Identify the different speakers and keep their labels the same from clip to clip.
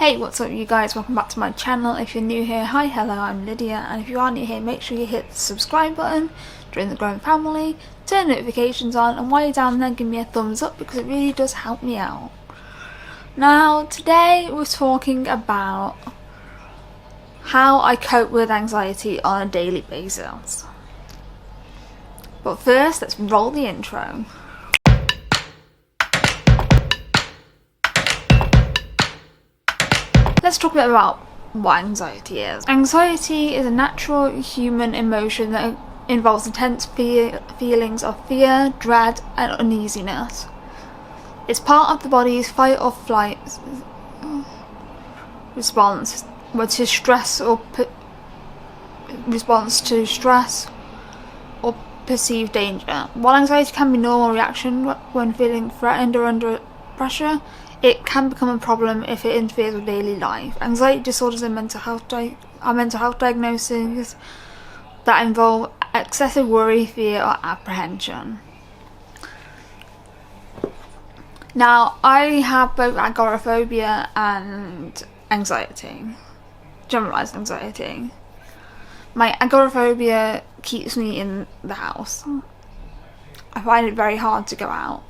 Speaker 1: Hey, what's up you guys, welcome back to my channel. If you're new here, hi, hello, I'm Lydia, and if you are new here, make sure you hit the subscribe button, join the growing family, turn notifications on, and while you're down there, give me a thumbs up because it really does help me out. Now, today we're talking about how I cope with anxiety on a daily basis. But first, let's roll the intro. Let's talk a bit about what anxiety is. Anxiety is a natural human emotion that involves intense feelings of fear, dread, and uneasiness. It's part of the body's fight or flight response to stress or perceived danger. While anxiety can be a normal reaction when feeling threatened or under pressure, it can become a problem if it interferes with daily life. Anxiety disorders are mental health diagnoses that involve excessive worry, fear, or apprehension. Now, I have both agoraphobia and anxiety, generalized anxiety. My agoraphobia keeps me in the house. I find it very hard to go out.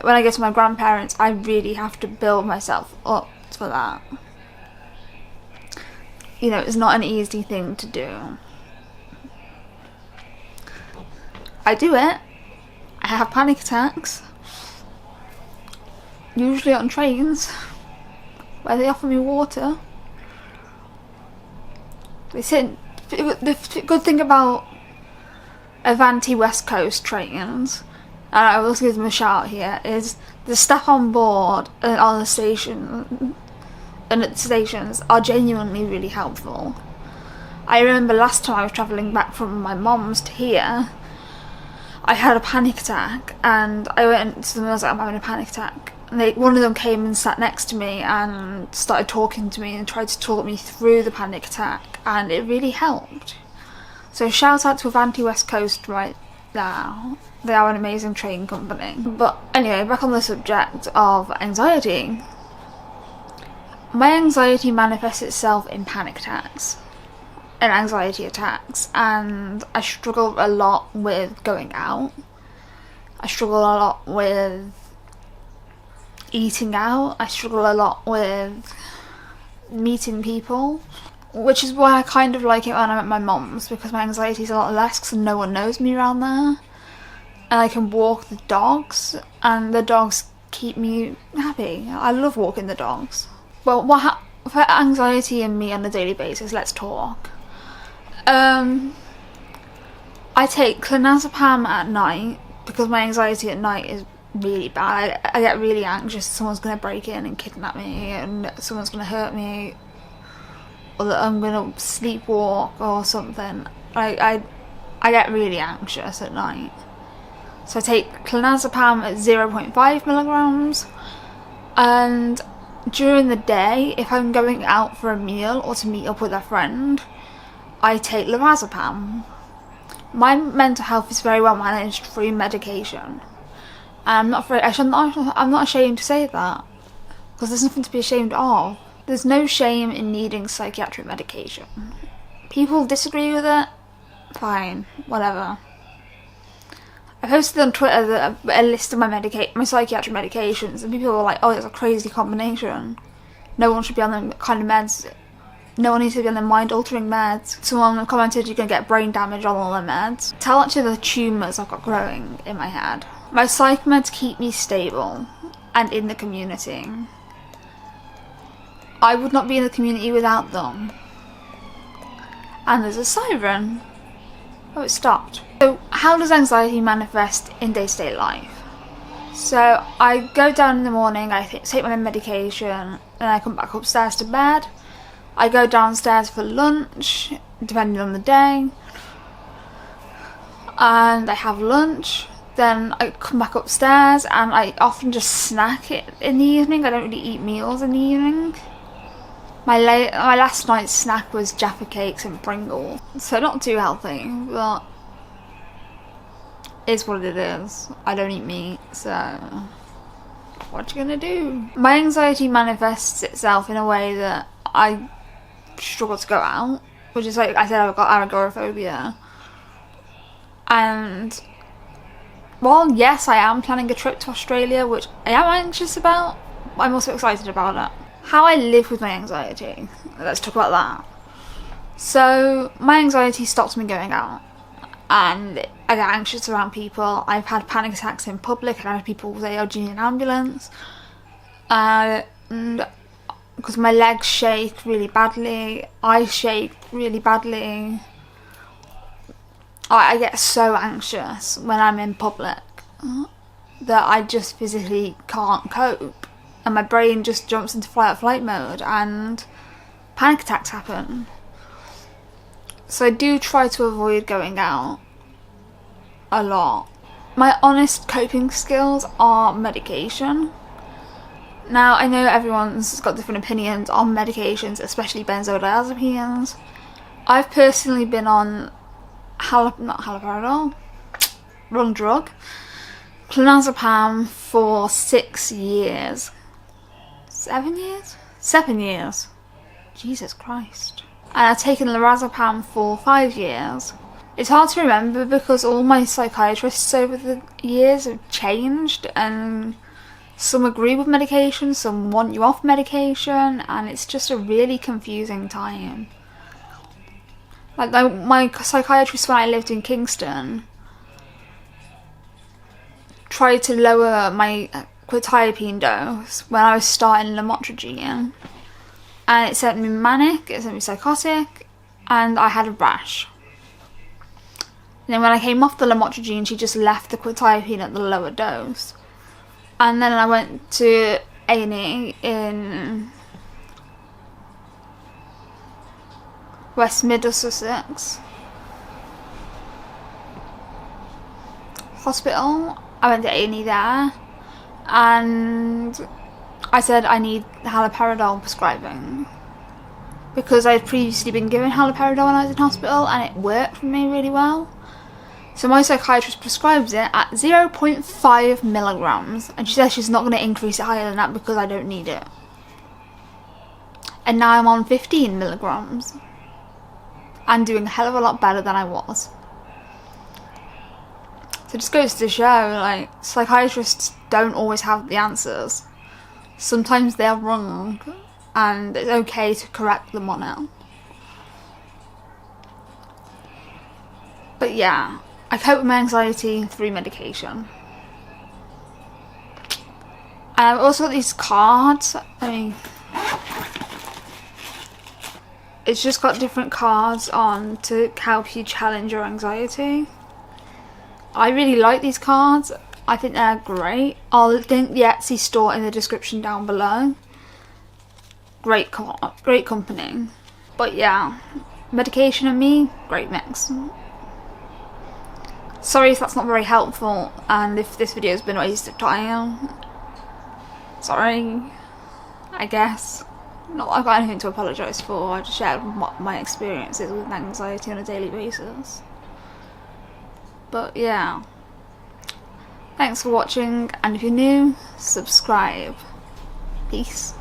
Speaker 1: When I go to my grandparents, I really have to build myself up for that. You know, it's not an easy thing to do. I do it. I have panic attacks. Usually on trains, where they offer me water. The good thing about Avanti West Coast trains, and I will give them a shout out here, is the staff on board and on the station and at the stations are genuinely really helpful. I remember last time I was travelling back from my mum's to here, I had a panic attack and I went to them and I was like, I'm having a panic attack. And one of them came and sat next to me and started talking to me and tried to talk me through the panic attack, and it really helped. So shout out to Avanti West Coast right now. They are an amazing train company. But anyway, back on the subject of anxiety. My anxiety manifests itself in panic attacks and anxiety attacks, and I struggle a lot with going out. I struggle a lot with eating out. I struggle a lot with meeting people, which is why I kind of like it when I'm at my mum's, because my anxiety is a lot less because no one knows me around there. And I can walk the dogs, and the dogs keep me happy. I love walking the dogs. Well, for anxiety and me on a daily basis, let's talk. I take clonazepam at night because my anxiety at night is really bad. I get really anxious someone's going to break in and kidnap me, and someone's going to hurt me, or that I'm going to sleepwalk or something. I get really anxious at night. So I take clonazepam at 0.5 milligrams, and during the day, if I'm going out for a meal or to meet up with a friend, I take lorazepam. My mental health is very well managed through medication. I'm not ashamed to say that, because there's nothing to be ashamed of. There's no shame in needing psychiatric medication. People disagree with it, fine, whatever. I posted on Twitter a list of my psychiatric medications, and people were like, oh, it's a crazy combination. No one should be on them kind of meds. No one needs to be on the mind-altering meds. Someone commented you're going to get brain damage on all the meds. Tell that to the tumours I've got growing in my head. My psych meds keep me stable and in the community. I would not be in the community without them. And there's a siren. Oh, it stopped. So how does anxiety manifest in day-to-day life? So I go down in the morning, I take my medication, and I come back upstairs to bed. I go downstairs for lunch, depending on the day, and I have lunch. Then I come back upstairs and I often just snack it in the evening. I don't really eat meals in the evening. My last night's snack was Jaffa cakes and Pringles. So not too healthy, but it's what it is. I don't eat meat, so what you gonna do? My anxiety manifests itself in a way that I struggle to go out, which is like I said, I've got agoraphobia. And well, yes, I am planning a trip to Australia, which I am anxious about, but I'm also excited about it. How I live with my anxiety. Let's talk about that. So, my anxiety stops me going out, and I get anxious around people. I've had panic attacks in public, I've had people say, oh, do you need an ambulance? And because my legs shake really badly, I shake really badly. I get so anxious when I'm in public that I just physically can't cope, and my brain just jumps into fight or flight mode and panic attacks happen. So I do try to avoid going out a lot. My honest coping skills are medication. Now, I know everyone's got different opinions on medications, especially benzodiazepines. I've personally been on not haloperidol, wrong drug, clonazepam for 6 years. 7 years? 7 years. Jesus Christ. And I've taken lorazepam for 5 years. It's hard to remember because all my psychiatrists over the years have changed, and some agree with medication, some want you off medication, and it's just a really confusing time. Like my psychiatrist when I lived in Kingston tried to lower my quetiapine dose when I was starting lamotrigine, and it sent me manic, it sent me psychotic, and I had a rash. And then when I came off the lamotrigine, she just left the quetiapine at the lower dose. And then I went to A&E in West Middlesex Hospital. I went to A&E there, and I said I need haloperidol prescribing because I had previously been given haloperidol when I was in hospital, and it worked for me really well. So my psychiatrist prescribes it at 0.5 milligrams, and she says she's not going to increase it higher than that because I don't need it. And now I'm on 15 milligrams. And doing a hell of a lot better than I was. So it just goes to show, like, psychiatrists don't always have the answers. Sometimes they're wrong, and it's okay to correct them on it. But yeah, I cope with my anxiety through medication. And I've also got these cards. I mean, it's just got different cards on to help you challenge your anxiety. I really like these cards. I think they're great. I'll link the Etsy store in the description down below. Great company. But yeah, medication and me, great mix. Sorry if that's not very helpful, and if this video has been a waste of time. Sorry, I guess. Not that I've got anything to apologise for, I just shared what my experience is with anxiety on a daily basis. But yeah, thanks for watching, and if you're new, subscribe. Peace.